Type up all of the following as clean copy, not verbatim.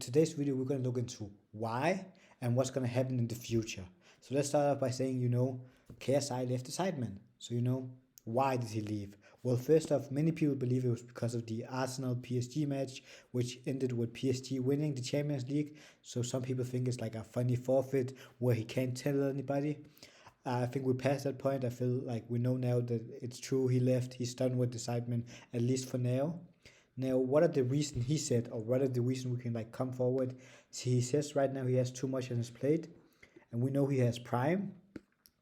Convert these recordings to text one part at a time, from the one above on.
Today's video, we're going to look into why and what's going to happen in the future. So let's start off by saying, KSI left the Sidemen. So, why did he leave? Well, first off, many people believe it was because of the Arsenal PSG match, which ended with PSG winning the Champions League. So some people think it's like a funny forfeit where he can't tell anybody. I think we're past that point. I feel like we know now that it's true. He left. He's done with the Sidemen, at least for now. Now, what are the reasons he said, or what are the reasons we can come forward? See, he says right now he has too much on his plate, and we know he has Prime.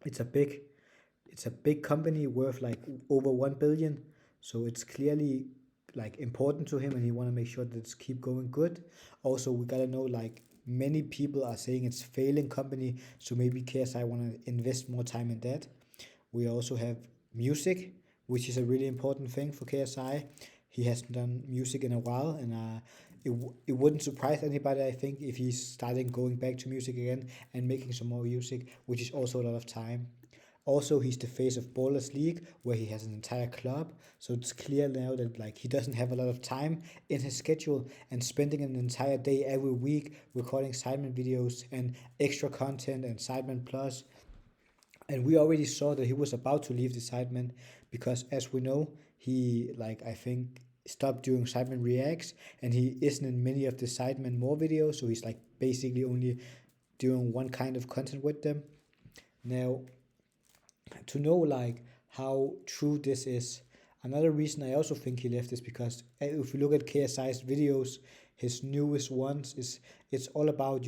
It's a big company worth like over 1 billion, so it's clearly important to him, and he want to make sure that it's keep going good. Also, we gotta know many people are saying it's failing company, so maybe KSI want to invest more time in that. We also have music, which is a really important thing for KSI. He hasn't done music in a while, and it wouldn't surprise anybody, I think, if he's starting going back to music again and making some more music, which is also a lot of time. Also, he's the face of Ballers League, where he has an entire club. So it's clear now that he doesn't have a lot of time in his schedule, and spending an entire day every week recording Sidemen videos and extra content and Sidemen Plus. And we already saw that he was about to leave the Sidemen because, as we know, he I think stopped doing Sidemen Reacts, and he isn't in many of the Sidemen more videos. So he's basically only doing one kind of content with them. Now, to know how true this is, another reason I also think he left is because if you look at KSI's videos, his newest ones it's all about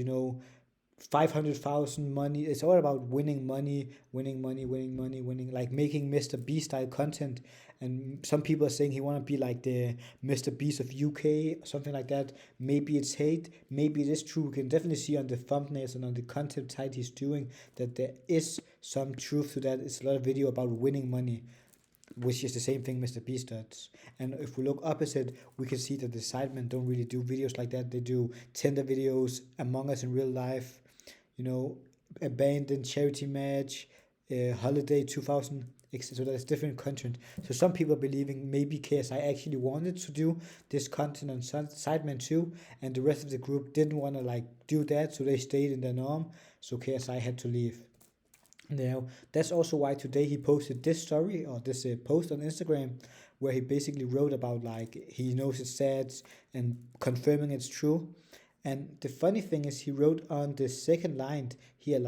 500,000 money. It's all about winning money, like making Mr. Beast style content. And some people are saying he want to be like the Mr. Beast of UK, something like that. Maybe it's hate, maybe it is true. We can definitely see on the thumbnails and on the content side he's doing that there is some truth to that. It's a lot of video about winning money, which is the same thing Mr. Beast does. And if we look opposite, we can see that the Sidemen don't really do videos like that. They do Tinder videos, Among Us in real life, abandoned charity match, holiday 2000. So that's different content. So some people are believing maybe KSI actually wanted to do this content on Sidemen too, and the rest of the group didn't want to do that, so they stayed in their norm. So KSI had to leave. Now, that's also why today he posted this story, or this post on Instagram, where he basically wrote about he knows it's sad and confirming it's true. And the funny thing is, he wrote on the second line here,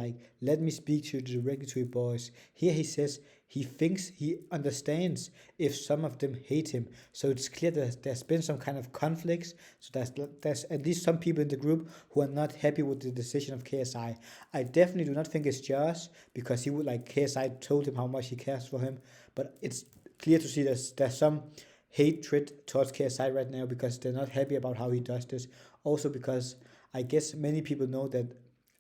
let me speak to the regulatory boys. Here he says he thinks he understands if some of them hate him. So it's clear that there's been some kind of conflicts. So there's at least some people in the group who are not happy with the decision of KSI. I definitely do not think it's Josh, because he would KSI told him how much he cares for him. But it's clear to see there's some hatred towards KSI right now, because they're not happy about how he does this. Also because I guess many people know that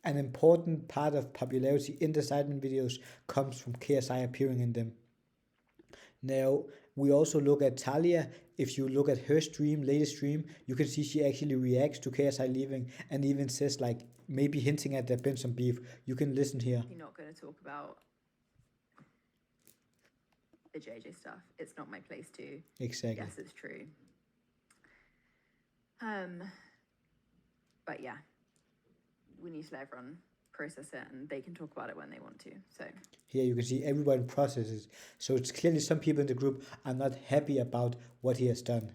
an important part of popularity in the Sidemen videos comes from KSI appearing in them. Now, we also look at Talia. If you look at her latest stream, you can see she actually reacts to KSI leaving, and even says maybe hinting at there been some beef. You can listen here. You're not going to talk about the JJ stuff. It's not my place to. Exactly. Yes, it's true. But yeah, we need to let everyone process it, and they can talk about it when they want to. So here you can see everyone processes. So it's clearly some people in the group are not happy about what he has done,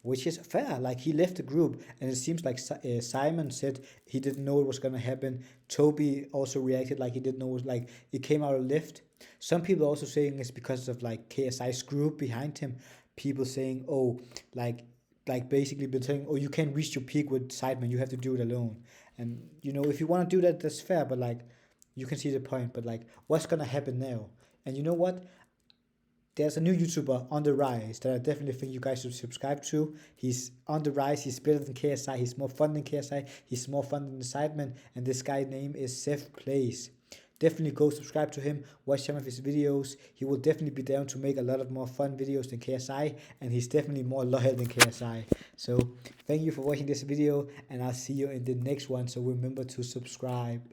which is fair. He left the group, and it seems like Simon said he didn't know it was gonna happen. Toby also reacted he didn't know it was it came out of left. Some people also saying it's because of KSI's group behind him. People saying, oh, basically been saying, oh, you can't reach your peak with Sidemen, you have to do it alone. And if you want to do that, that's fair, but you can see the point. But what's gonna happen now? And you know what? There's a new YouTuber on the rise that I definitely think you guys should subscribe to. He's on the rise. He's better than KSI. He's more fun than KSI. He's more fun than the Sidemen. And this guy's name is Seth Plays. Definitely go subscribe to him, watch some of his videos. He will definitely be down to make a lot of more fun videos than KSI, and he's definitely more loyal than KSI. So thank you for watching this video, and I'll see you in the next one. So remember to subscribe.